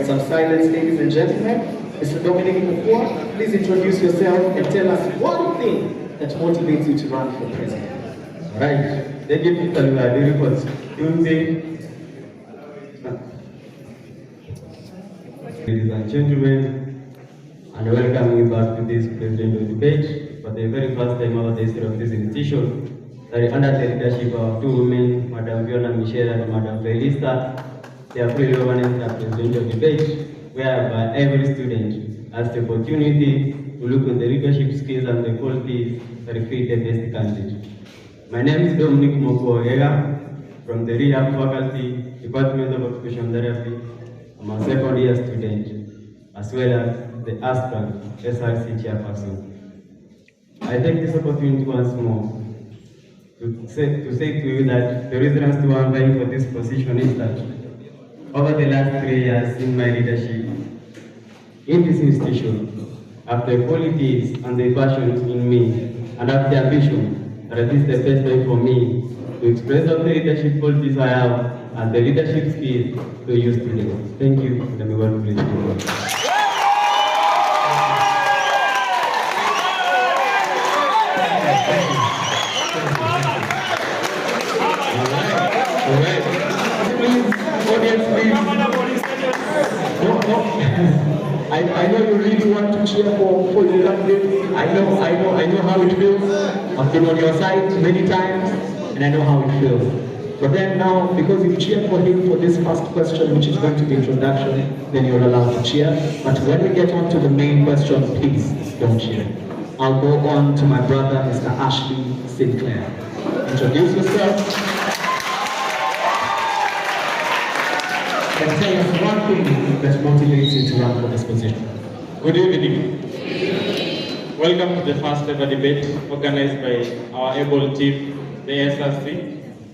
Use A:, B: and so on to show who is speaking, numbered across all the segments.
A: some silence, ladies and gentlemen. Mr. Dominic Mukua, please introduce yourself and tell us one thing that motivates you to run for president.
B: All right. Thank you, Mr. Lugadiri, for Tuesday. Ladies and gentlemen, and welcome you back to this presidential debate for the very first time over the history of this institution. That under the leadership of two women, Madam Fiona Michelle and Madam Felista, they are fully organized the presidential debate, whereby every student has the opportunity to look at the leadership skills and the qualities that create the best candidate. My name is Dominic Moko from the Rehab Faculty, Department of Occupational Therapy. I'm a second year student, as well as the aspirant SRC chairperson. I take this opportunity once more to say to you that the reason as to why I'm vying for this position is that over the last 3 years in my leadership in this institution, after the qualities and the passion in me, and after the ambition, that it is the best way for me to express all the leadership qualities I have and the leadership skills to use today. Thank you. Let me welcome you.
A: I know you really want to cheer for the candidate. I know how it feels. I've been on your side many times, and I know how it feels. But then now, because you cheered for him for this first question, which is going to be introduction, then you're allowed to cheer. But when we get on to the main question, please don't cheer. I'll go on to my brother, Mr. Ashley Sinclair. Introduce yourself. And tell us one thing that motivates you to run for this position.
C: Good evening. Welcome to the first ever debate organized by our able team, the SRC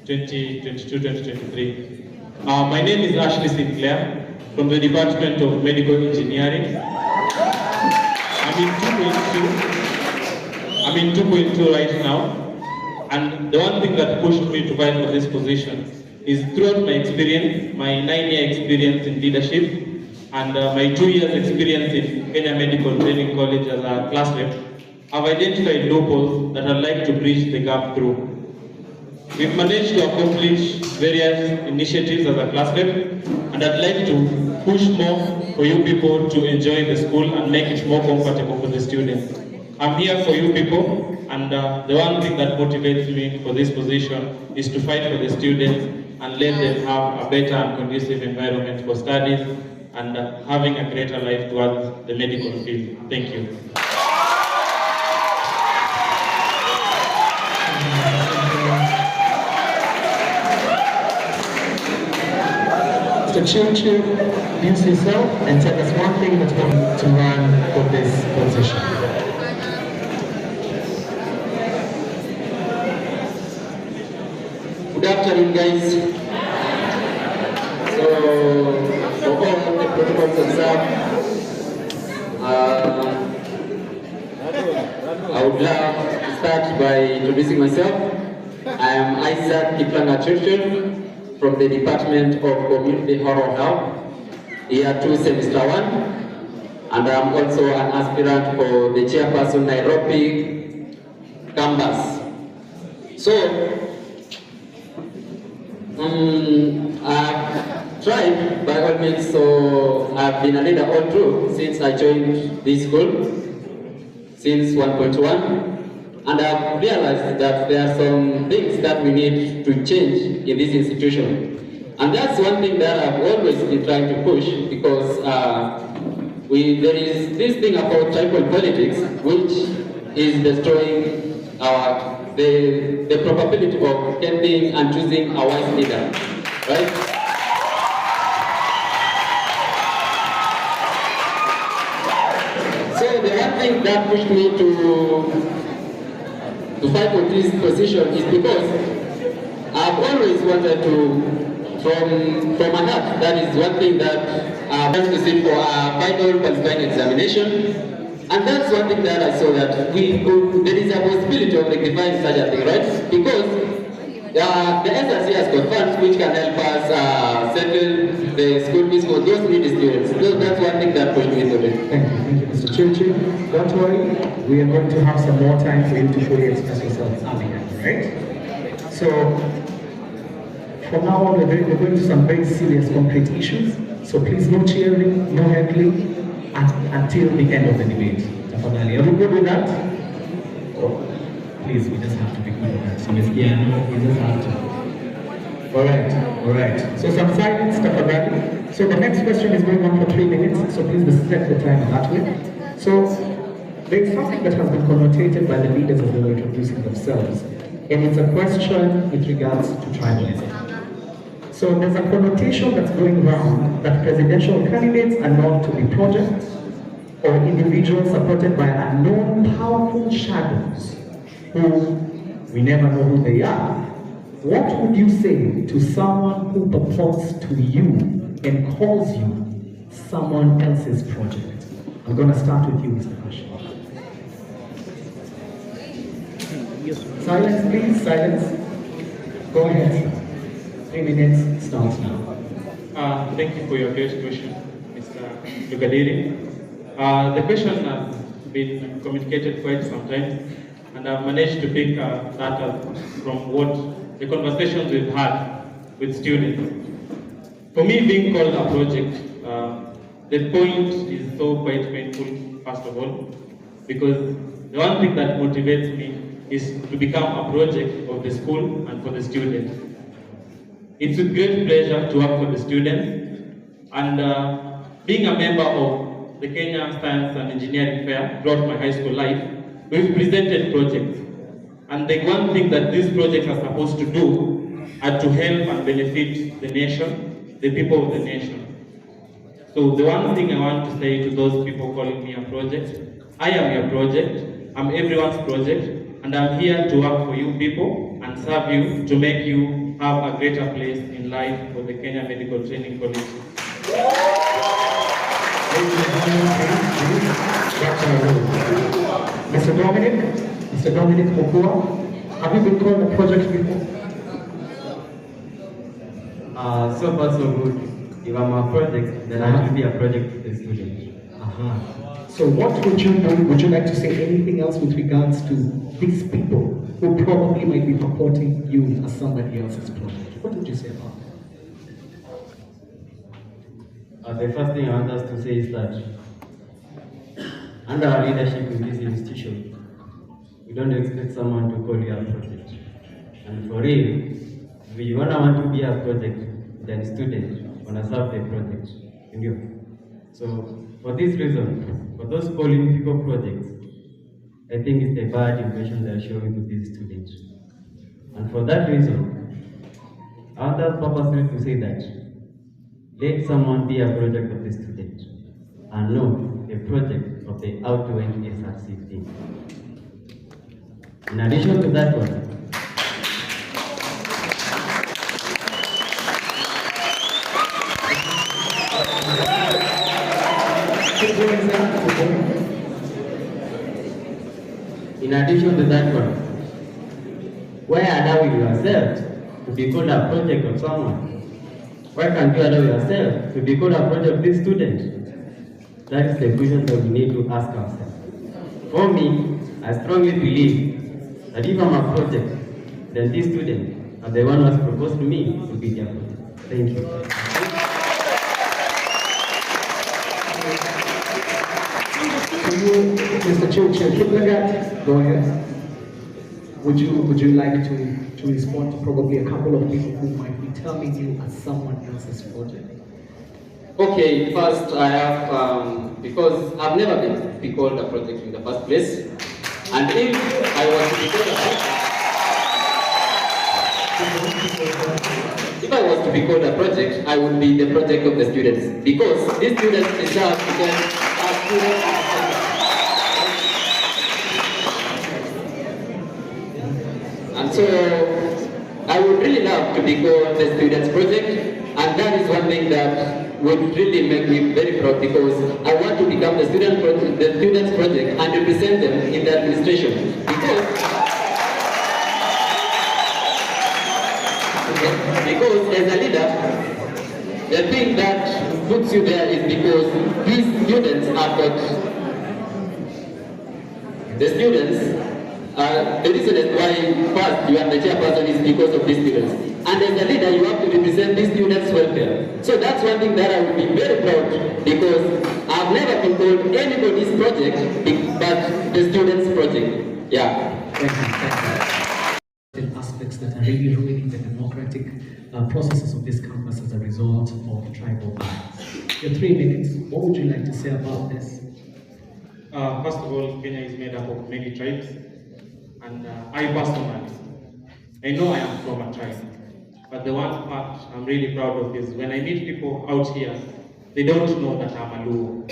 C: 2022-2023. My name is Ashley Sinclair from the Department of Medical Engineering. I'm in 2.2 right now. And the one thing that pushed me to fight for this position is throughout my experience, my 9-year experience in leadership, and my 2 years experience in Kenya Medical Training College as a class rep, I've identified loopholes that I'd like to bridge the gap through. We've managed to accomplish various initiatives as a class rep, and I'd like to push more for you people to enjoy the school and make it more comfortable for the students. I'm here for you people, and the one thing that motivates me for this position is to fight for the students and let them have a better and conducive environment for studies and having a greater life towards the medical field. Thank you.
A: Mr. Chiu, introduce yourself and tell us one thing that's going to run for this position.
B: Good afternoon, guys. So, for all the protocols observed, I would love to start by introducing myself. I am Isaac Kiplanga-Churchill from the Department of Community Oral Health, year 2, semester 1, and I am also an aspirant for the chairperson Nairobi campus. So, I've tried by all means, so I've been a leader all through since I joined this school, since 1.1, and I've realized that there are some things that we need to change in this institution. And that's one thing that I've always been trying to push, because there is this thing about tribal politics which is destroying the probability of getting and choosing a wise leader, right? So the one thing that pushed me to fight for this position is because I've always wanted to, from my heart, that is one thing that I want to sit for a final qualifying examination. And that's one thing that I saw, that there is a possibility of rectifying such a thing, right? Because the SRC has got funds which can help us settle the school fees for those needy students. that's one thing that pushed me to it.
A: Thank you, Mr. Churchill. Don't worry, we are going to have some more time for you to fully express yourself at the end, right? So, from now on, we're going to some very serious, concrete issues. So please, no cheering, no heckling until the end of the debate. Tafadhali, are we good with that? Oh, please, we just have to be good with that. So, yeah, no, we just have to. All right. So some silence, tafadhali. So the next question is going on for 3 minutes. So please respect the time that way. So there is something that has been connotated by the leaders as they were introducing themselves, and it's a question with regards to tribalism. So there's a connotation that's going around that presidential candidates are known to be projects or individuals supported by unknown powerful shadows who we never know who they are. What would you say to someone who purports to you and calls you someone else's project? I'm going to start with you, Mr. Pasha. Silence, please, silence. Go ahead. 3 minutes starts now.
C: Thank you for your great question, Mr. Lugadiri. The question has been communicated quite sometimes, and I've managed to pick that up from what the conversations we've had with students. For me, being called a project, the point is so quite painful, first of all, because the one thing that motivates me is to become a project of the school and for the students. It's with great pleasure to work for the students, and being a member of the Kenya Science and Engineering Fair throughout my high school life, we've presented projects. And the one thing that these projects are supposed to do are to help and benefit the nation, the people of the nation. So the one thing I want to say to those people calling me a project, I am your project, I'm everyone's project, and I'm here to work for you people and serve you to make you have a greater place in life for the Kenya Medical Training College.
A: Mr. Dominic Mokua, have you been called a project before?
B: So far so good. If I'm a project, then I have to be a project with the student.
A: So what would you do? Would you like to say anything else with regards to these people who probably might be purporting you as somebody else's project? What would you say about that?
B: The first thing I want us to say is that under our leadership in this institution, we don't expect someone to call you a project. And for real, if you want to be a project, then student wanna serve the project. So for this reason, for those calling people projects, I think it's the bad impression they're showing to these students. And for that reason, I want us purposely to say that let someone be a project of the student and not a project of the outgoing SRC team. In addition to that one, why allow yourself to be called a project of someone? Why can't you allow yourself to be called a project of this student? That is the question that we need to ask ourselves. For me, I strongly believe that if I'm a project, then this student are the one who has proposed to me to be their project. Thank you.
A: Mr. Churchill, go ahead. Would you like to respond to probably a couple of people who might be telling you as someone else's project?
B: Okay, first I have, because I've never been called a project in the first place, and if I was to be called a project, if I was to be called a project, I would be the project of the students, because these students deserve to get a student. And so I would really love to be called the students project, and that is one thing that would really make me very proud, because I want to become the students project and represent them in the administration. Because as a leader, the thing that
D: puts you there is because these students have got, the students, the reason is why first you are the chairperson is because of these students. And as a leader, you have to represent these students' welfare. So that's one thing that I would be very proud, because I've never been called anybody's project, but the students' project. Yeah.
A: Thank you. Aspects that are really ruining the democratic processes of this campus as a result of tribal bias. Your 3 minutes, what would you like to say about this?
C: First of all, Kenya is made up of many tribes, and I personally, I know I am from a tribe, but the one part I'm really proud of is when I meet people out here, they don't know that I'm a Luo.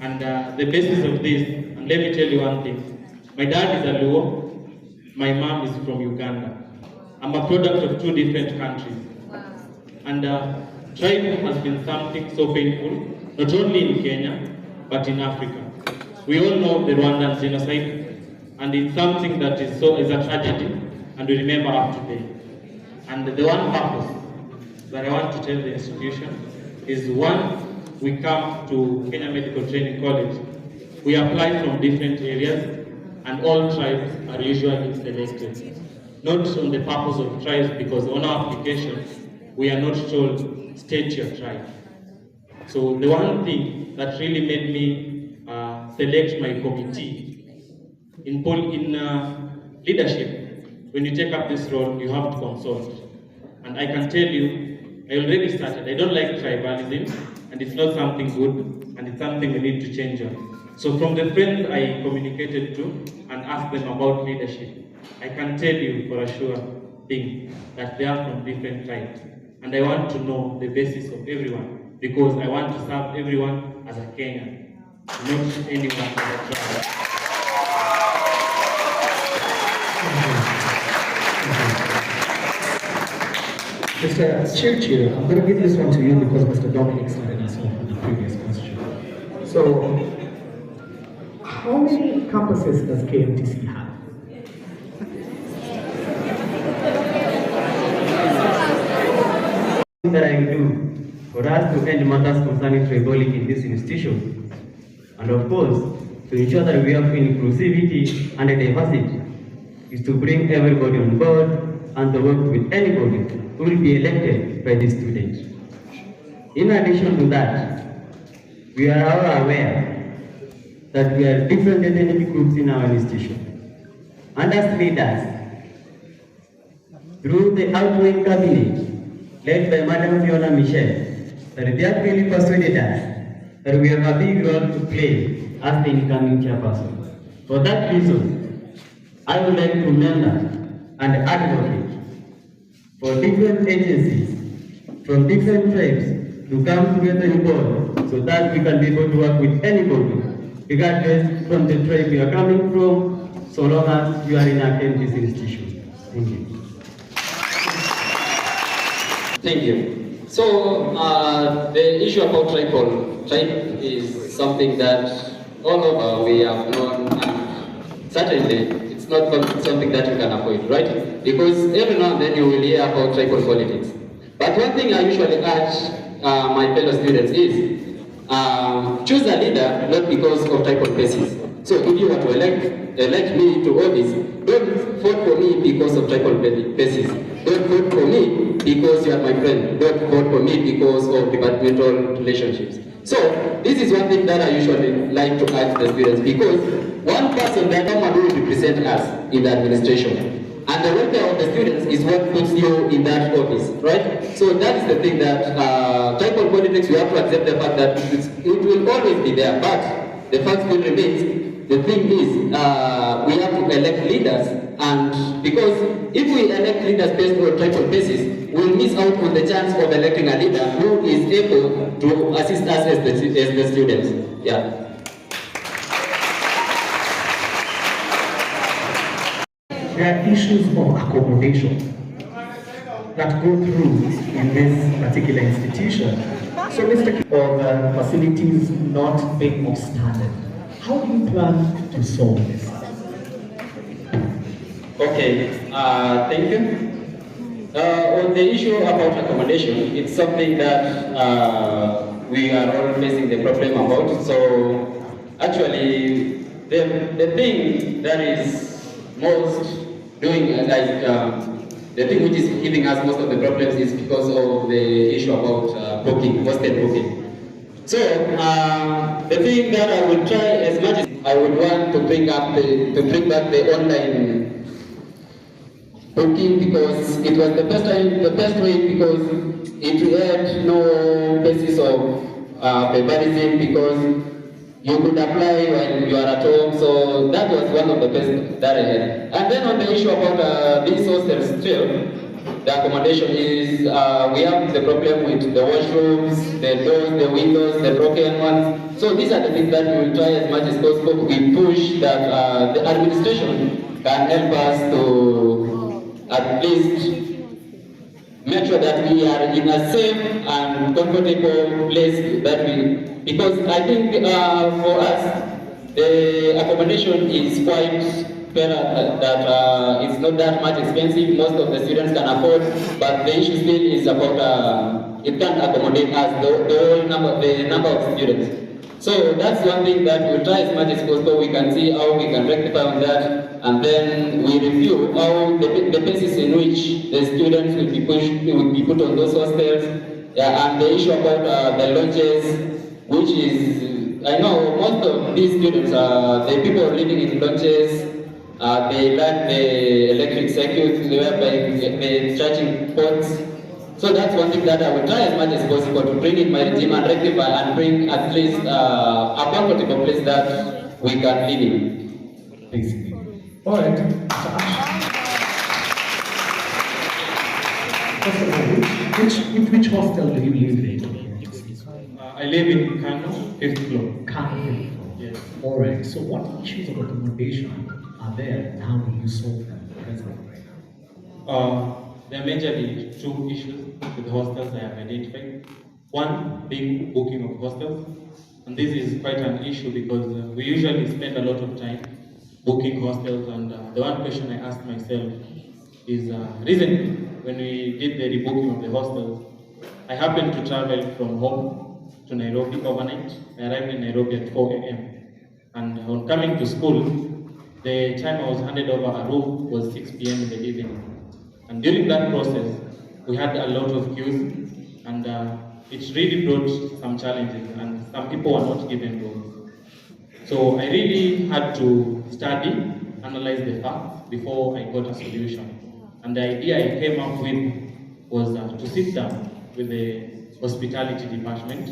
C: And the basis of this, and let me tell you one thing, my dad is a Luo, my mom is from Uganda. I'm a product of 2 different countries. And tribe has been something so painful, not only in Kenya, but in Africa. We all know the Rwandan genocide, and it's something that is a tragedy, and we remember up to date. And the one purpose that I want to tell the institution is, one, we come to Kenya Medical Training College, we apply from different areas, and all tribes are usually selected. Not on the purpose of tribes, because on our application, we are not told, state your tribe. So the one thing that really made me select my committee, in leadership, when you take up this role, you have to consult. And I can tell you, I already started. I don't like tribalism, and it's not something good, and it's something we need to change on. So from the friends I communicated to and asked them about leadership, I can tell you for a sure thing that they are from different tribes. And I want to know the basis of everyone, because I want to serve everyone as a Kenyan, not anyone as a tribe.
A: Mr. Chirchir, I'm going to give this one to you because Mr. Dominic started us off with the previous question. So, how many campuses does Kmtc have?
B: That I will do for us to end matters concerning tribalism in this institution, and of course, to ensure that we have inclusivity and diversity, is to bring everybody on board and to work with anybody who will be elected by the students. In addition to that, we are all aware that we are different ethnic groups in our institution. And as leaders, through the outgoing cabinet, led by Madam Fiona Michelle, that they have really persuaded us that we have a big role to play as the incoming chairperson. For that reason, I would like to member and advocate for different agencies from different tribes to come together in board so that we can be able to work with anybody, regardless from the tribe you are coming from, so long as you are in a Kmtc institution. Thank you.
D: Thank you. So the issue about tribe is something that all over we have known, and certainly it's not something that you can avoid, right? Because every now and then you will hear about tribal politics. But one thing I usually urge my fellow students is choose a leader not because of tribal basis. So if you want to elect me to office, don't vote for me because of tribal basis. Don't vote for me because you are my friend. Don't vote for me because of departmental relationships. So this is one thing that I usually like to urge the students, because one person that normally will represent us in the administration, and the welfare of the students is what puts you in that office, right? So that is the thing that tribal politics, we have to accept the fact that it will always be there, but the fact still remains. The thing is, we have to elect leaders, and because if we elect leaders based on tribal basis, we'll miss out on the chance of electing a leader who is able to assist us as the students. Yeah.
A: There are issues of accommodation that go through in this particular institution. So, Mr. Of facilities not being of standard, how do you plan to solve this?
D: Okay, thank you. On the issue about accommodation, it's something that we are all facing the problem about. So actually, the thing that is most doing the thing which is giving us most of the problems is because of the issue about booking, hostel booking. So the thing that I will try as much as I would want to bring back the online booking, because it was the best way, because it had no basis of favorism, because you could apply when you are at home. So that was one of the best that I had. And then on the issue about these hostels still, the accommodation is, we have the problem with the washrooms, the doors, the windows, the broken ones. So these are the things that we will try as much as possible. We push that the administration can help us to at least make sure that we are in a safe and comfortable place that we, because I think for us, the accommodation is quite better, that it's not that much expensive. Most of the students can afford, but the issue still is about it can't accommodate us, the number of students. So that's one thing that we'll try as much as possible. We can see how we can rectify on that, and then we review how the basis in which the students will be put on those hostels, and the issue about the lodges, which is, I know most of these students, the people living in lodges, they lack the electric circuits, whereby the charging ports. So that's one thing that I will try as much as possible to bring in my regime and rectify and bring at least a comfortable place that we can live in.
A: Basically. All right. First of all, which hostel do you live in?
C: I live in Kano, 5th floor.
A: Kano.
C: Yes.
A: All right. So what issues of accommodation are there, and how do you solve them?
C: There are majorly two issues with the hostels I have identified. One being booking of hostels, and this is quite an issue because we usually spend a lot of time booking hostels, and the one question I asked myself is recently when we did the rebooking of the hostels, I happened to travel from home to Nairobi overnight. I arrived in Nairobi at 4 a.m. and on coming to school, the time I was handed over a room was 6 p.m. in the evening. And during that process, we had a lot of queues, and it really brought some challenges, and some people were not given rooms. So I really had to study, analyze the facts before I got a solution. And the idea I came up with was to sit down with the hospitality department.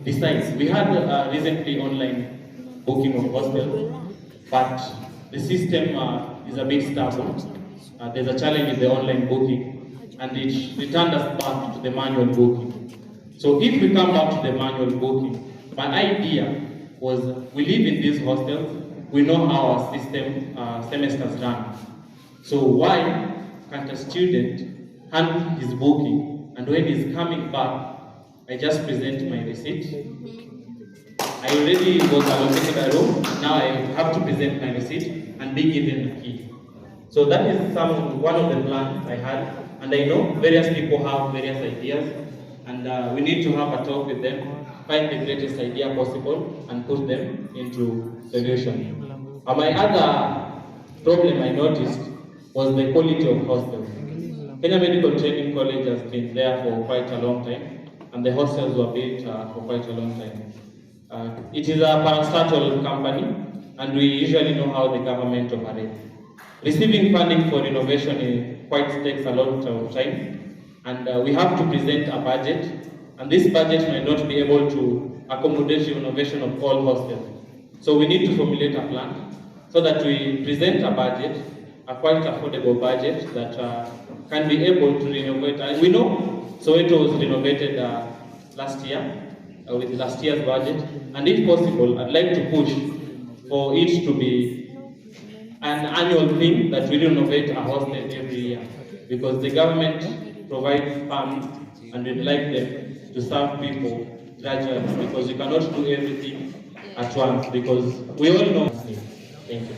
C: Besides, we had recently online booking of hostels, but the system is a bit stubborn. There's a challenge with the online booking, and it returned us back to the manual booking. So if we come back to the manual booking, my idea was we live in these hostels, we know how our system semesters run. So why can't a student hand his booking, and when he's coming back, I just present my receipt? I already was allocated a room, now I have to present my receipt and be given the key. So that is one of the plans I had, and I know various people have various ideas, and we need to have a talk with them, find the greatest idea possible, and put them into solution. My other problem I noticed was the quality of hostels. Kenya Medical Training College has been there for quite a long time, and the hostels were built for quite a long time. It is a parastatal company, and we usually know how the government operates. Receiving funding for renovation takes a lot of time, and we have to present a budget, and this budget might not be able to accommodate the renovation of all hostels. So we need to formulate a plan so that we present a budget, a quite affordable budget that can be able to renovate. We know Soweto was renovated last year with last year's budget, and if possible, I'd like to push for it to be an annual thing that we renovate a hostel every year, because the government provides funds and we'd like them to serve people gradually, because you cannot do everything at once, because we all know. Thank you.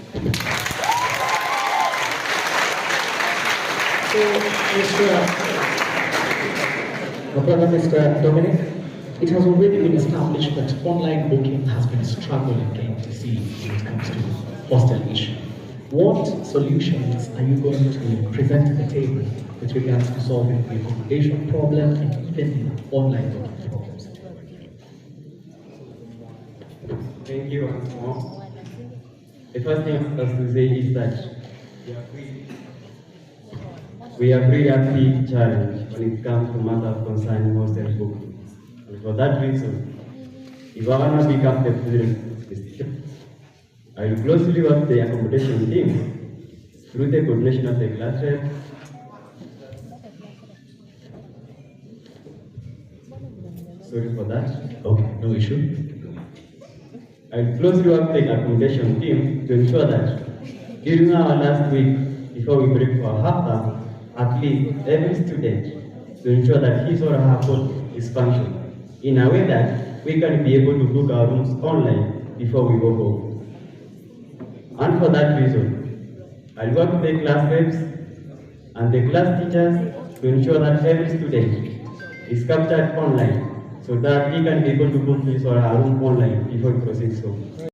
A: So My brother, Mr. Dominic, it has already been established that online booking has been a struggle in Kmtc when it comes to hostel issue. What solutions are you going to present to the table with regards to solving the accommodation problem and even the online booking problems?
B: Thank you once more. The first thing I have to say is that we have really a big challenge when it comes to matters concerning hostel booking. And for that reason, if I want to become the president, I will closely work the accommodation team through the coordination of the class rep. Sorry for that.
A: Okay, no issue.
B: I will closely work the accommodation team to ensure that during our last week, before we break for half term, at least every student to ensure that his or her code is functioning in a way that we can be able to book our rooms online before we go home. And for that reason, I'll work with the class reps and the class teachers to ensure that every student is captured online so that he can be able to book his or her room online before he proceeds home.